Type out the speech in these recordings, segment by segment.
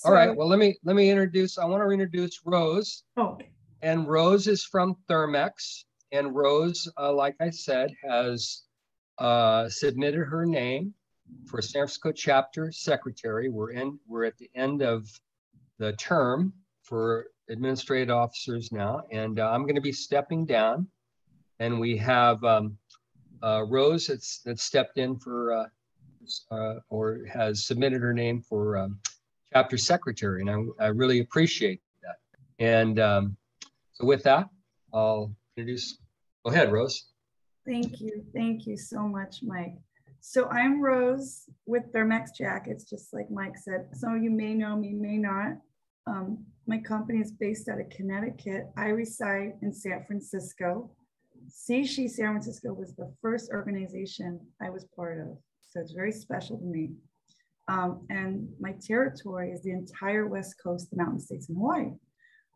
All right. Well, let me introduce. I want to introduce Rose. Oh. And Rose is from Thermox. And Rose, like I said, has submitted her name for San Francisco chapter secretary. We're at the end of the term for administrative officers now, and I'm going to be stepping down. And we have Rose that stepped in for or has submitted her name for chapter secretary, and I really appreciate that. And so with that, I'll introduce. Go ahead, Rose. Thank you so much, Mike. So I'm Rose with Thermox Jackets, just like Mike said. Some of you may know me, may not. My company is based out of Connecticut. I reside in San Francisco. CSHE San Francisco was the first organization I was part of, so it's very special to me. And my territory is the entire West Coast, the Mountain States, and Hawaii.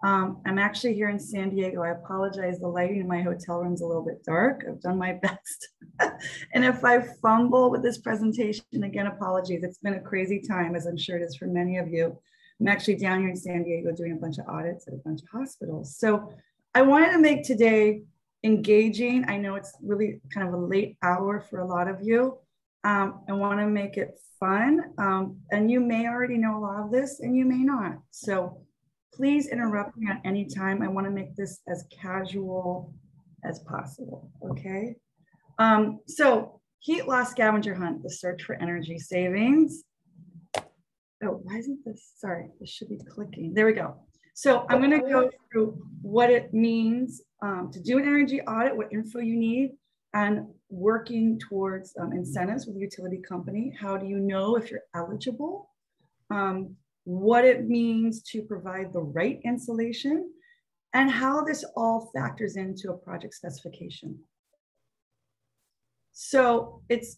I'm actually here in San Diego. I apologize, the lighting in my hotel room is a little bit dark. I've done my best. And if I fumble with this presentation, again, apologies. It's been a crazy time, as I'm sure it is for many of you. I'm actually down here in San Diego doing a bunch of audits at a bunch of hospitals. So I wanted to make today engaging. I know it's really kind of a late hour for a lot of you. I want to make it fun. And you may already know a lot of this and you may not. So please interrupt me at any time. I want to make this as casual as possible, okay? So heat loss scavenger hunt, the search for energy savings. Oh, why isn't this? Sorry, this should be clicking. There we go. So I'm going to go through what it means to do an energy audit, what info you need, and working towards incentives with a utility company. How do you know if you're eligible? What it means to provide the right insulation, and how this all factors into a project specification. So it's,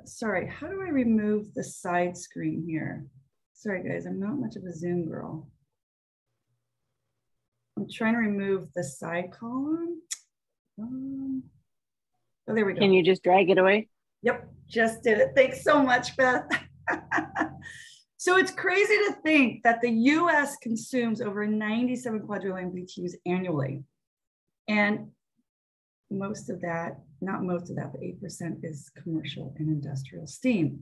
sorry, how do I remove the side screen here? Sorry guys, I'm not much of a Zoom girl. I'm trying to remove the side column. Oh, there we go. Can you just drag it away? Yep, just did it. Thanks so much, Beth. So it's crazy to think that the US consumes over 97 quadrillion BTUs annually. And most of that, not most of that, but 8% is commercial and industrial steam.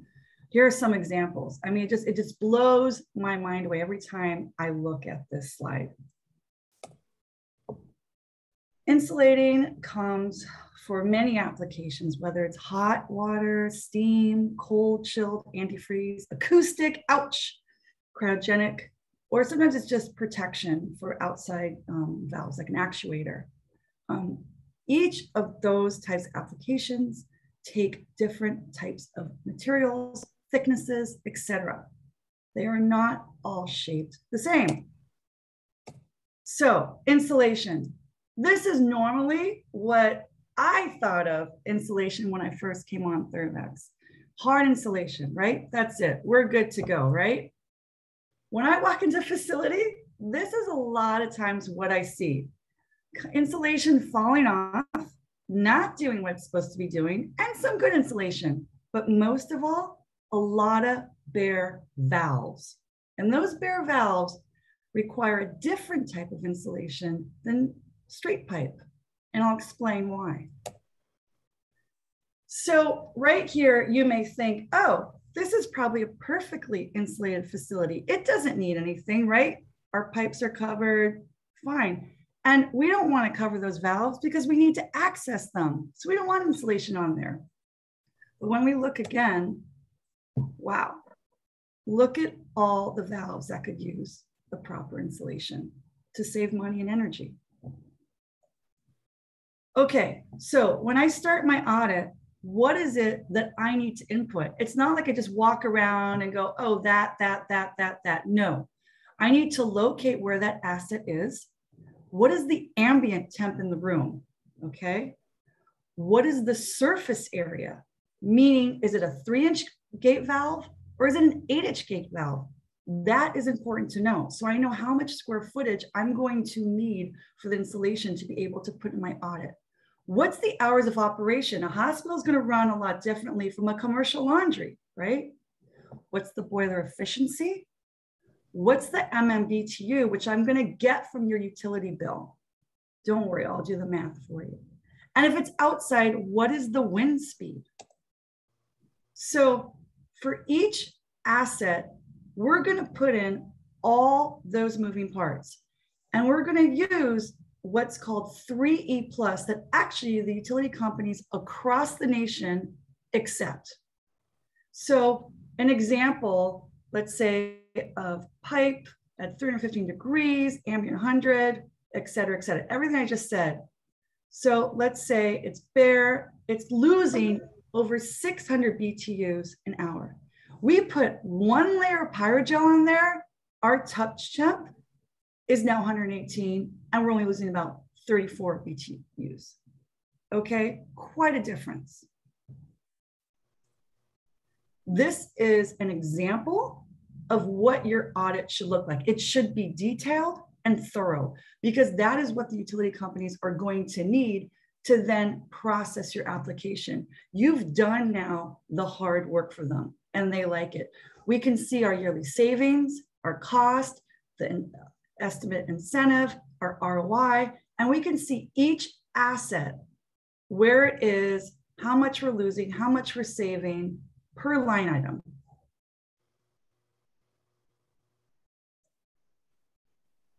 Here are some examples. I mean, it just blows my mind away every time I look at this slide. Insulating comes for many applications, whether it's hot water, steam, cold, chilled, antifreeze, acoustic, ouch, cryogenic, or sometimes it's just protection for outside valves, like an actuator. Each of those types of applications take different types of materials, thicknesses, etc. They are not all shaped the same. So insulation. This is normally what I thought of insulation when I first came on Thermox. Hard insulation, right? That's it. We're good to go, right? When I walk into a facility, this is a lot of times what I see. Insulation falling off, not doing what it's supposed to be doing, and some good insulation. But most of all, a lot of bare valves. And those bare valves require a different type of insulation than straight pipe. And I'll explain why. So right here, you may think, oh, this is probably a perfectly insulated facility. It doesn't need anything, right? Our pipes are covered, fine. And we don't want to cover those valves because we need to access them. So we don't want insulation on there. But when we look again, wow, look at all the valves that could use the proper insulation to save money and energy. Okay, so when I start my audit, what is it that I need to input? It's not like I just walk around and go, oh, that. No, I need to locate where that asset is. What is the ambient temp in the room? Okay. What is the surface area? Meaning, is it a 3-inch gate valve or is it an 8-inch gate valve? That is important to know. So I know how much square footage I'm going to need for the insulation to be able to put in my audit. What's the hours of operation? A hospital is going to run a lot differently from a commercial laundry, right? What's the boiler efficiency? what's the MMBTU, which I'm going to get from your utility bill? Don't worry, I'll do the math for you. And if it's outside, what is the wind speed? So for each asset, we're going to put in all those moving parts. And we're going to use what's called 3E plus that actually the utility companies across the nation accept. So an example, let's say of pipe at 315 degrees, ambient 100, et cetera, everything I just said. So let's say it's bare, it's losing over 600 BTUs an hour. We put one layer of pyrogel on there, our touch temp is now 118, and we're only losing about 34 BTUs. Okay, quite a difference. This is an example of what your audit should look like. It should be detailed and thorough, because that is what the utility companies are going to need to then process your application. You've done now the hard work for them, and they like it. We can see our yearly savings, our cost, the estimate incentive, our ROI, and we can see each asset, where it is, how much we're losing, how much we're saving per line item.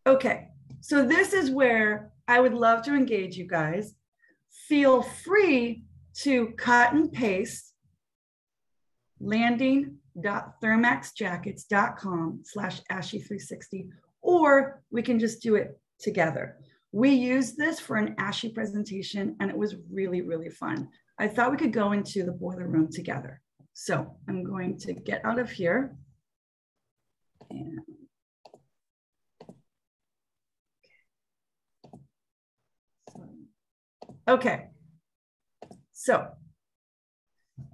Okay, so this is where I would love to engage you guys. Feel free to cut and paste landing.thermoxjackets.com/ASHI360, or we can just do it together. We used this for an ASHI presentation and it was really, really fun. I thought we could go into the boiler room together. So I'm going to get out of here. And okay, so,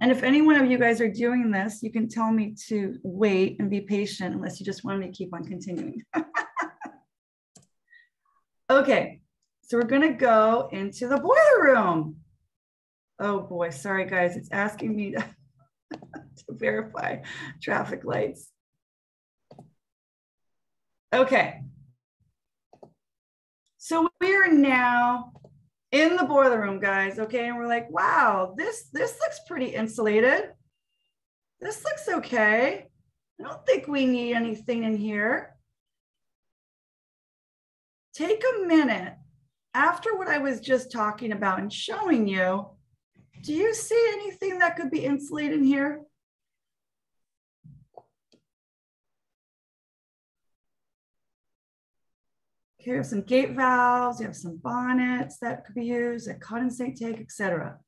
and if any one of you guys are doing this, you can tell me to wait and be patient unless you just want me to keep on continuing. Okay, so we're gonna go into the boiler room. Oh boy, sorry guys, it's asking me to, to verify traffic lights. Okay, so we are now in the boiler room, guys, okay? And we're like, wow, this looks pretty insulated. This looks okay. I don't think we need anything in here. Take a minute after what I was just talking about and showing you. Do you see anything that could be insulated in here? Okay, we have some gate valves, you have some bonnets that could be used, a condensate tank, etc.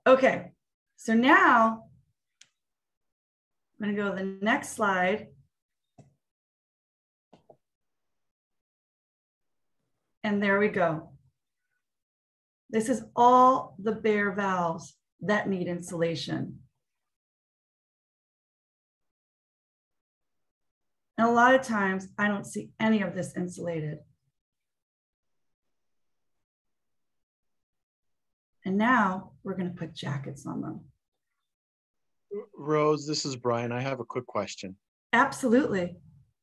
Okay, so now I'm going to go to the next slide. And there we go. This is all the bare valves that need insulation. And a lot of times I don't see any of this insulated. And now we're going to put jackets on them. Rose, this is Brian. I have a quick question. Absolutely.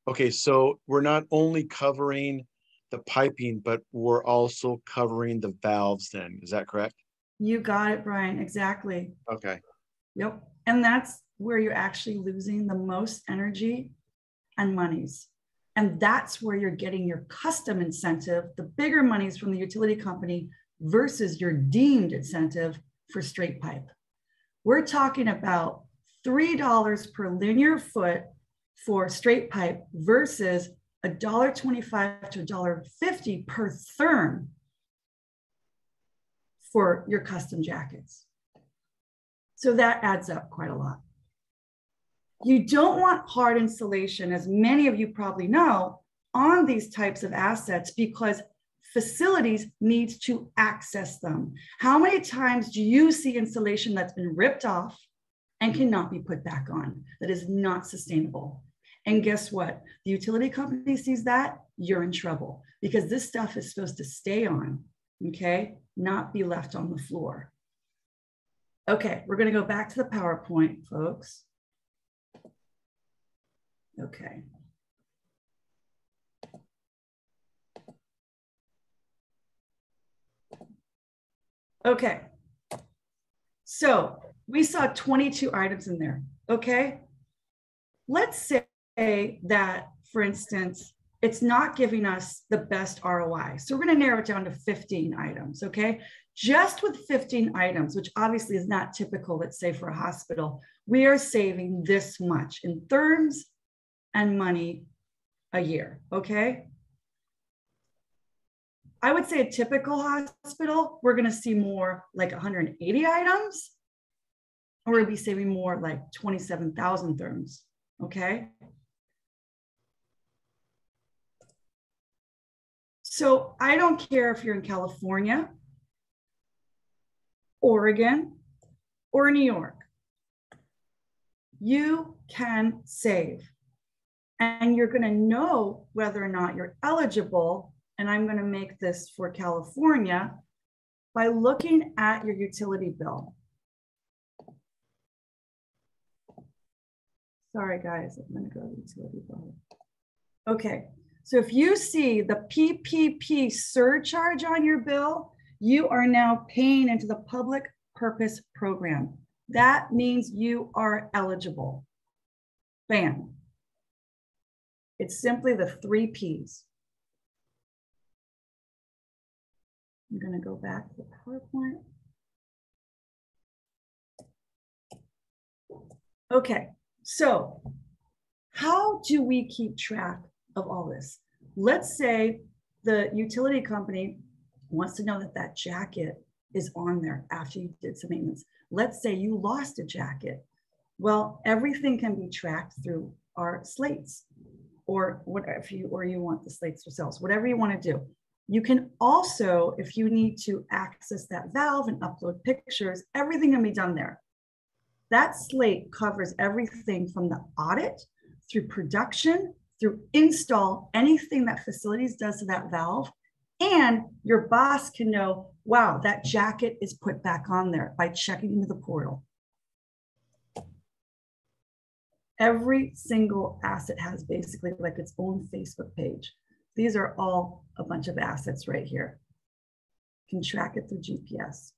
Okay, so we're not only covering the piping, but we're also covering the valves then. Is that correct? You got it, Brian. Exactly. Okay. Yep. And that's where you're actually losing the most energy and monies. And that's where you're getting your custom incentive, the bigger monies from the utility company versus your deemed incentive for straight pipe. We're talking about $3 per linear foot for straight pipe versus $1.25 to $1.50 per therm for your custom jackets. So that adds up quite a lot. You don't want hard insulation, as many of you probably know, on these types of assets because facilities need to access them. How many times do you see insulation that's been ripped off and cannot be put back on? That is not sustainable. And guess what? The utility company sees that, you're in trouble because this stuff is supposed to stay on, okay? Not be left on the floor. Okay, we're gonna go back to the PowerPoint, folks. Okay. Okay. So we saw 22 items in there. Okay. Let's say that, for instance, it's not giving us the best ROI. So we're going to narrow it down to 15 items. Okay. Just with 15 items, which obviously is not typical, let's say for a hospital, we are saving this much in therms and money a year. Okay. I would say a typical hospital, we're going to see more like 180 items, or we'll be saving more like 27,000 therms. Okay. So I don't care if you're in California, Oregon, or New York. You can save. And you're going to know whether or not you're eligible. And I'm going to make this for California by looking at your utility bill. Sorry, guys, I'm going to go to utility bill. Okay, so if you see the PPP surcharge on your bill, you are now paying into the public purpose program. That means you are eligible. Bam. It's simply the 3 Ps. I'm going to go back to the PowerPoint. Okay, so how do we keep track of all this? Let's say the utility company wants to know that that jacket is on there after you did some maintenance. Let's say you lost a jacket. Well, everything can be tracked through our slates, or whatever you want the slates yourselves, whatever you want to do. You can also, if you need to access that valve and upload pictures, everything can be done there. That slate covers everything from the audit through production, through install, anything that facilities does to that valve. And your boss can know, wow, that jacket is put back on there by checking into the portal. Every single asset has basically like its own Facebook page. These are all a bunch of assets right here. You can track it through GPS.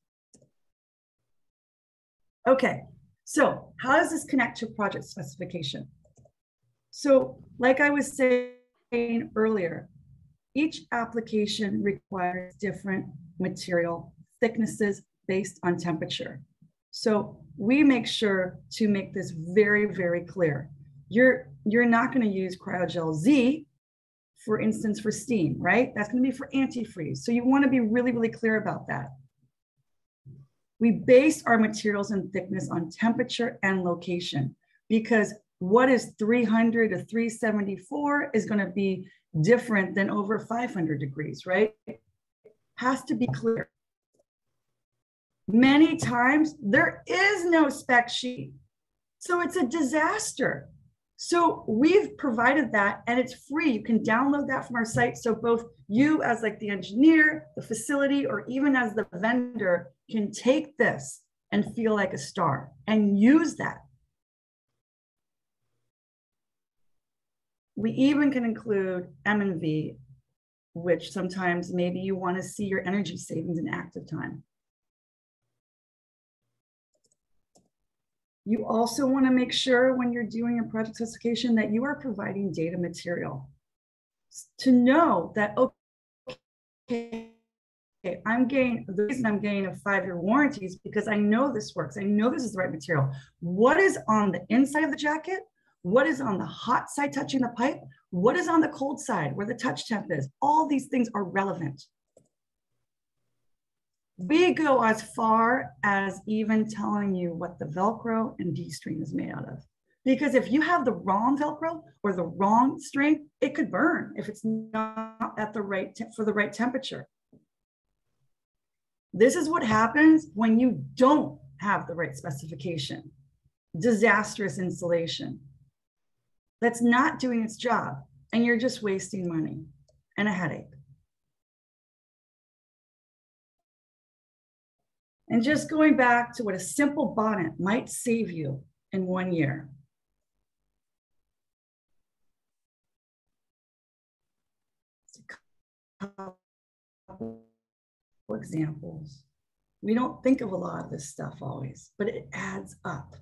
Okay, so how does this connect to project specification? So like I was saying earlier, each application requires different material thicknesses based on temperature. So we make sure to make this very, very clear. You're not going to use Cryogel Z, for instance, for steam, right? That's going to be for antifreeze. So you want to be really, really clear about that. We base our materials and thickness on temperature and location, because what is 300 to 374 is going to be different than over 500 degrees, right? Has to be clear. Many times there is no spec sheet. So it's a disaster. So we've provided that, and it's free. You can download that from our site. So both you as like the engineer, the facility, or even as the vendor can take this and feel like a star and use that. We even can include M&V, which sometimes maybe you want to see your energy savings in active time. You also want to make sure when you're doing a project specification that you are providing data material to know that, okay, the reason I'm getting a 5-year warranty is because I know this works. I know this is the right material. What is on the inside of the jacket? What is on the hot side touching the pipe? What is on the cold side where the touch temp is? All these things are relevant. We go as far as even telling you what the Velcro and D-string is made out of. Because if you have the wrong Velcro or the wrong string, it could burn if it's not at the right for the right temperature. This is what happens when you don't have the right specification. Disastrous installation. That's not doing its job, and you're just wasting money and a headache. And just going back to what a simple bonnet might save you in 1 year. A couple examples. We don't think of a lot of this stuff always, but it adds up.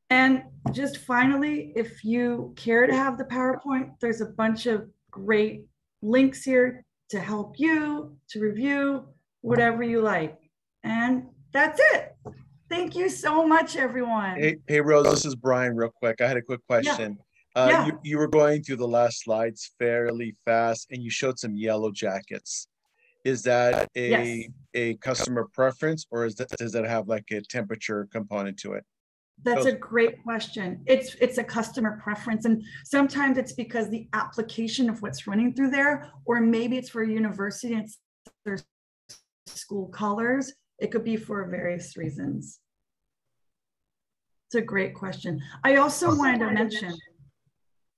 And just finally, if you care to have the PowerPoint, there's a bunch of great links here to help you, to review, whatever you like. And that's it. Thank you so much, everyone. Hey, Rose, this is Brian real quick. I had a quick question. Yeah. You were going through the last slides fairly fast and you showed some yellow jackets. Is that a customer preference, or does that have like a temperature component to it? That's a great question. It's a customer preference. And sometimes it's because the application of what's running through there, or maybe it's for a university and it's their school colors. It could be for various reasons. It's a great question. I also wanted to mention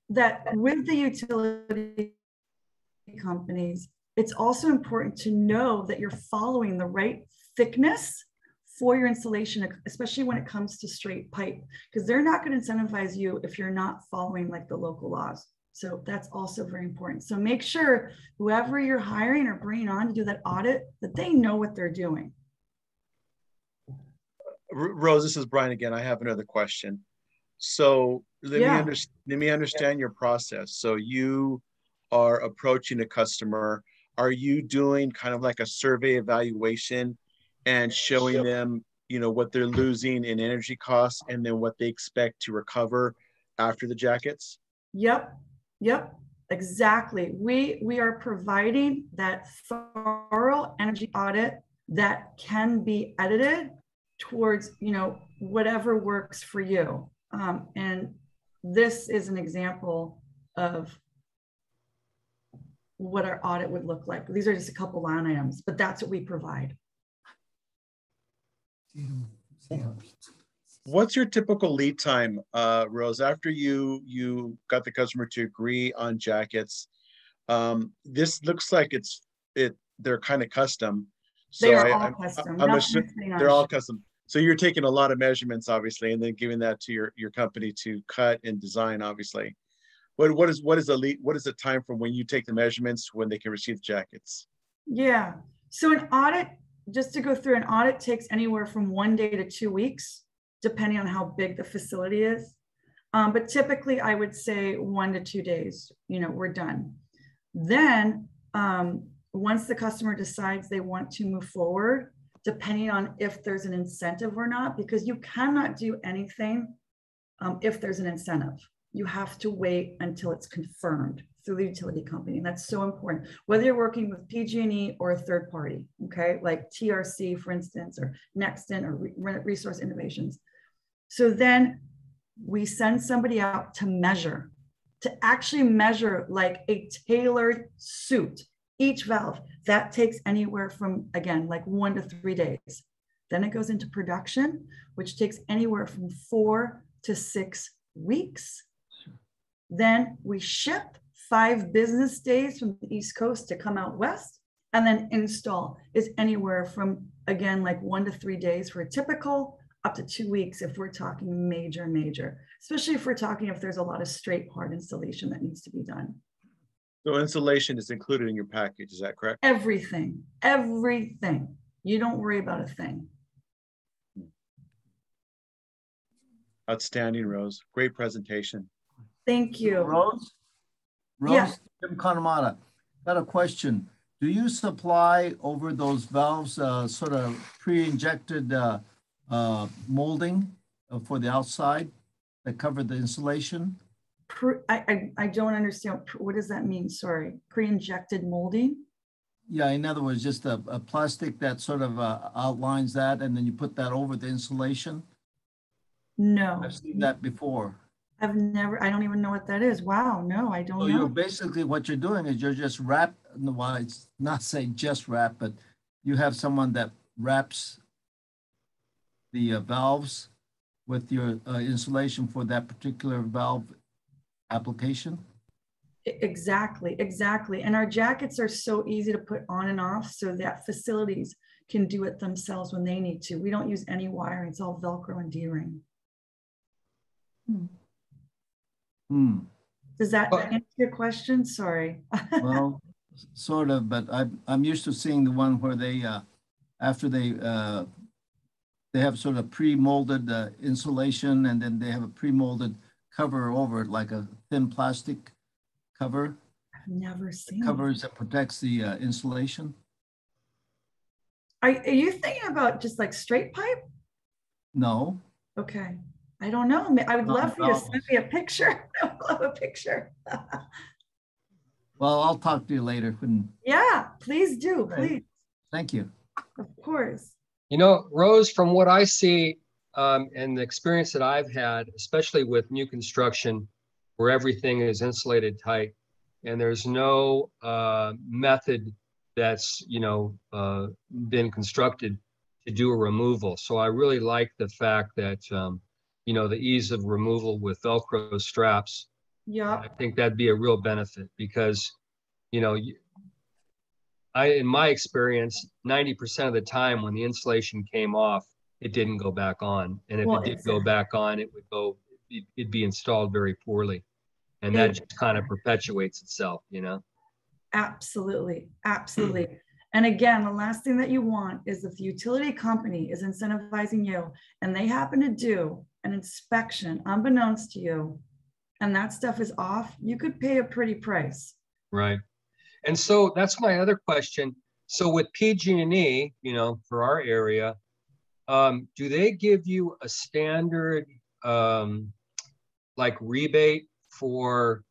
that with the utility companies, it's also important to know that you're following the right thickness for your installation, especially when it comes to straight pipe, because they're not going to incentivize you if you're not following like the local laws. So that's also very important. So make sure whoever you're hiring or bringing on to do that audit, that they know what they're doing. Rose, this is Brian again. I have another question. So let me understand your process. So you are approaching a customer. Are you doing kind of like a survey evaluation and showing them, you know, what they're losing in energy costs and then what they expect to recover after the jackets? Yep, exactly. We are providing that thorough energy audit that can be edited towards, you know, whatever works for you. And this is an example of what our audit would look like. These are just a couple line items, but that's what we provide. What's your typical lead time, Rose, after you got the customer to agree on jackets? This looks like they're kind of custom. So they are all custom. They're all custom. So you're taking a lot of measurements, obviously, and then giving that to your company to cut and design, obviously. What is the time from when you take the measurements to when they can receive the jackets? Yeah. So an audit, just to go through, an audit takes anywhere from 1 day to 2 weeks, depending on how big the facility is. But typically I would say 1 to 2 days, you know, we're done. Then once the customer decides they want to move forward, depending on if there's an incentive or not, because you cannot do anything if there's an incentive. You have to wait until it's confirmed through the utility company. And that's so important, whether you're working with PG&E or a third party, okay? Like TRC, for instance, or Nexton or Resource Innovations. So then we send somebody out to actually measure like a tailored suit, each valve. That takes anywhere from, again, like 1 to 3 days. Then it goes into production, which takes anywhere from 4 to 6 weeks. Then we ship 5 business days from the East Coast to come out west. And then install is anywhere from, again, like 1 to 3 days for a typical, up to 2 weeks if we're talking major, especially if we're talking if there's a lot of straight part installation that needs to be done. So installation is included in your package, is that correct? Everything. You don't worry about a thing. Outstanding, Rose. Great presentation. Thank you. Rose? Yeah. Tim Connemara, got a question. Do you supply over those valves sort of pre-injected molding for the outside that cover the insulation? I don't understand. What does that mean? Sorry. Pre-injected molding? Yeah, in other words, just a plastic that sort of outlines that, and then you put that over the insulation? No. I've seen that before. I don't even know what that is. Wow, no, I don't know. You're basically, what you're doing is you're just well, it's not saying just wrap, but you have someone that wraps the valves with your insulation for that particular valve application? Exactly. And our jackets are so easy to put on and off so that facilities can do it themselves when they need to. We don't use any wiring. It's all Velcro and D-ring. Does that answer your question? Sorry. Well, sort of, but I'm used to seeing the one where they, after they have sort of pre-molded insulation, and then they have a pre-molded cover over it, like a thin plastic cover. I've never seen Covers that protects the insulation. Are you thinking about just like straight pipe? No. Okay. I don't know. I would love for you to send me a picture. I would love a picture. Well, I'll talk to you later. Yeah, please do. Please. Thank you. Of course. You know, Rose, from what I see and the experience that I've had, especially with new construction where everything is insulated tight and there's no method that's, been constructed to do a removal. So I really like the fact that, the ease of removal with Velcro straps. Yeah. I think that'd be a real benefit because, in my experience, 90% of the time when the insulation came off, it didn't go back on. And if it did go back on, it'd be installed very poorly. And that just kind of perpetuates itself, Absolutely. Absolutely. And again, the last thing that you want is if the utility company is incentivizing you and they happen to do an inspection unbeknownst to you, and that stuff is off, you could pay a pretty price. Right. And so that's my other question. So with PG&E, for our area, do they give you a standard like rebate for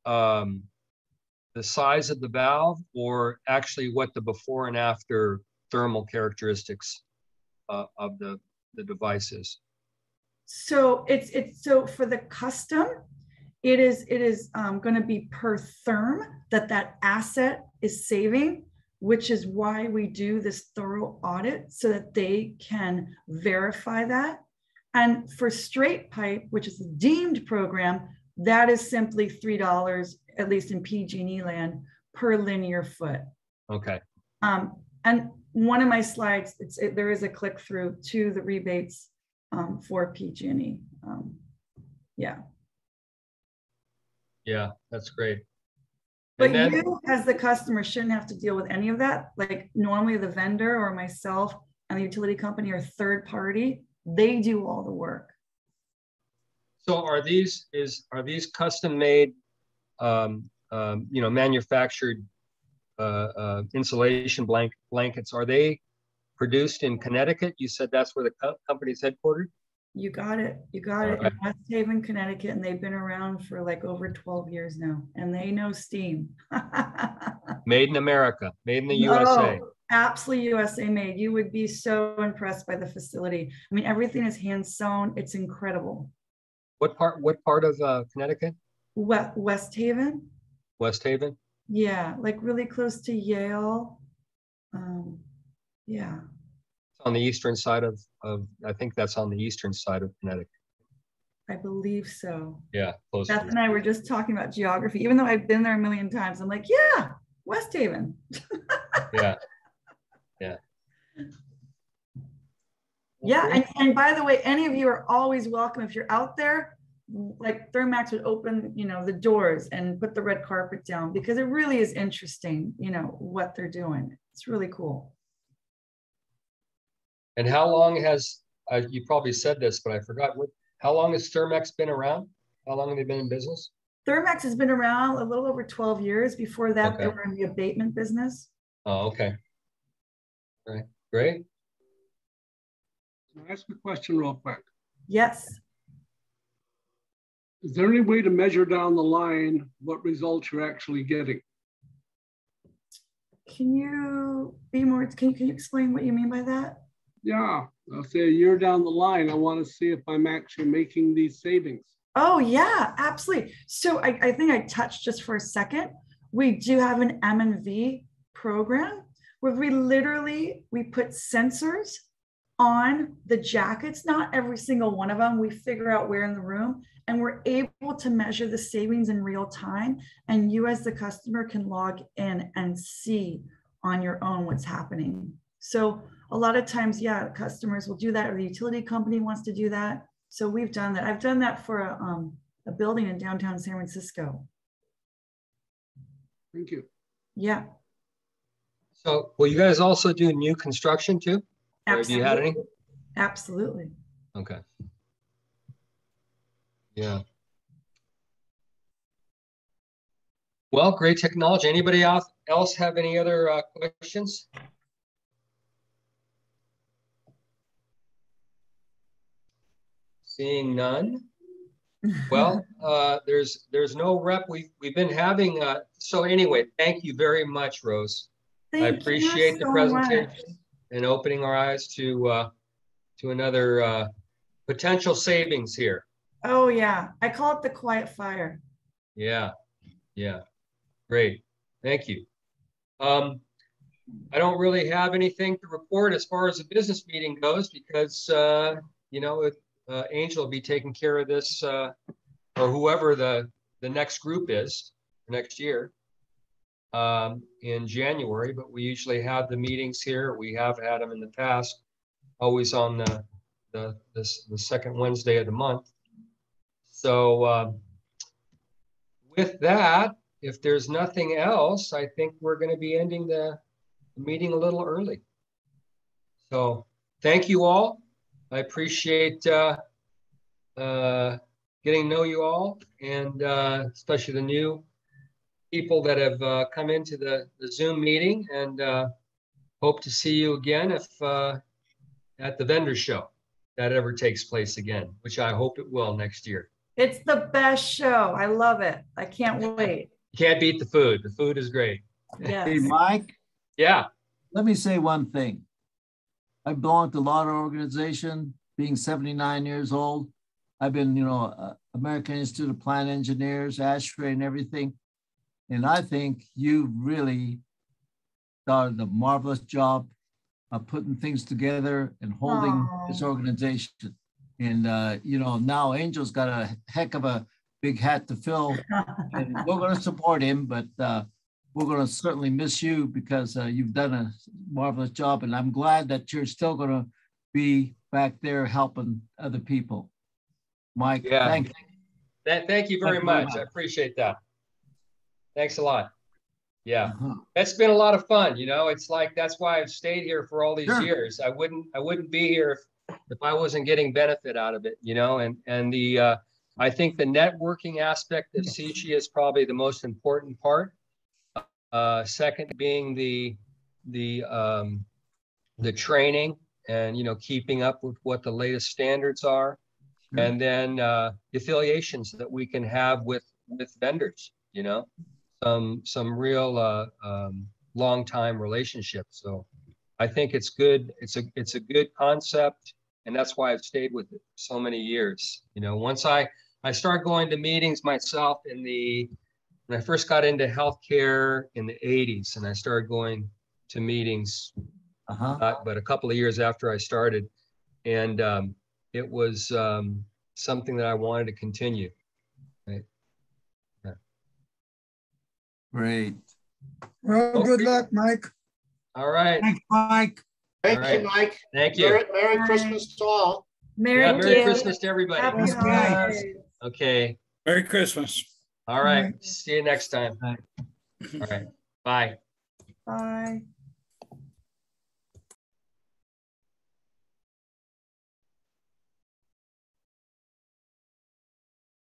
the size of the valve, or actually what the before and after thermal characteristics of the device is? So so for the custom, it is going to be per therm that asset is saving, which is why we do this thorough audit so that they can verify that. And for straight pipe, which is a deemed program, that is simply $3, at least in PG&E land, per linear foot. Okay. And one of my slides, there is a click through to the rebates for PG&E. Yeah. Yeah, that's great. But then, you, as the customer, shouldn't have to deal with any of that. Like normally the vendor or myself and the utility company are third party. They do all the work. So are these custom made, manufactured insulation blankets? Are they produced in Connecticut? You said that's where the company's headquartered? You got it. You got it. In West Haven, Connecticut, and they've been around for like over 12 years now, and they know steam. Made in America, made in the USA. Absolutely USA made. You would be so impressed by the facility. I mean, everything is hand sewn. It's incredible. What part of Connecticut? West Haven. West Haven? Yeah, like really close to Yale. Yeah. On the eastern side of I think that's on the eastern side of Connecticut. I believe so. Yeah, close. Beth and I were just talking about geography. Even though I've been there a million times, I'm like, yeah, West Haven. Yeah. Yeah. Yeah, and by the way, any of you are always welcome. If you're out there, like Thermox would open, the doors and put the red carpet down, because it really is interesting, what they're doing. It's really cool. And how long has, you probably said this, but I forgot, how long has Thermox been around? How long have they been in business? Thermox has been around a little over 12 years. Before that, They were in the abatement business. Oh, okay. All right, great. Can I ask a question real quick? Yes. Is there any way to measure down the line what results you're actually getting? Can you be more, can you explain what you mean by that? Yeah, I'll say a year down the line, I want to see if I'm actually making these savings. Oh yeah, absolutely. So I think I touched just for a second. We do have an M&V program where we put sensors on the jackets, not every single one of them. We figure out where in the room, and we're able to measure the savings in real time. And you as the customer can log in and see on your own what's happening. So a lot of times, yeah, customers will do that, or the utility company wants to do that. So we've done that. I've done that for a building in downtown San Francisco. Thank you. Yeah. So will you guys also do new construction too? Or have you had any? Absolutely. Okay. Yeah. Well, great technology. Anybody else have any other questions? Seeing none. Well, there's no rep. We've been having. So anyway, thank you very much, Rose. I appreciate the presentation and opening our eyes to another potential savings here. Oh yeah, I call it the quiet fire. Yeah, yeah, great. Thank you. I don't really have anything to report as far as the business meeting goes because you know, Angel will be taking care of this, or whoever the next group is next year in January. But we usually have the meetings here. We have had them in the past, always on the second Wednesday of the month. So with that, if there's nothing else, I think we're going to be ending the meeting a little early. So thank you all. I appreciate getting to know you all, and especially the new people that have come into the Zoom meeting, and hope to see you again if at the vendor show that ever takes place again, which I hope it will next year. It's the best show. I love it. I can't wait. You can't beat the food. The food is great. Yes. Hey, Mike. Yeah. Let me say one thing. I belong to a lot of organizations, being 79 years old. I've been, American Institute of Plant Engineers, ASHRAE and everything. And I think you really done a marvelous job of putting things together and holding this organization. And, now Angel's got a heck of a big hat to fill, and we're going to support him, but we're going to certainly miss you because you've done a marvelous job. And I'm glad that you're still going to be back there helping other people. Mike, yeah. thank you. Thank you very much. I appreciate that. Thanks a lot. Yeah, It's been a lot of fun. It's like, that's why I've stayed here for all these years. I wouldn't be here if I wasn't getting benefit out of it, and the I think the networking aspect of CG is probably the most important part. Second being the training and keeping up with what the latest standards are, and then the affiliations that we can have with vendors, some real long time relationships. So I think it's good. It's a good concept, and that's why I've stayed with it so many years. Once I started going to meetings myself when I first got into healthcare in the 80s, and I started going to meetings, but a couple of years after I started, and it was something that I wanted to continue. Right. Yeah. Great. Well, good luck, Mike. All right. Thanks, Mike. Thank you, Mike. Thank you. Merry Christmas to all. Merry Christmas to everybody. Happy holidays. Okay. Merry Christmas. All right. See you next time. All right. Bye. Bye.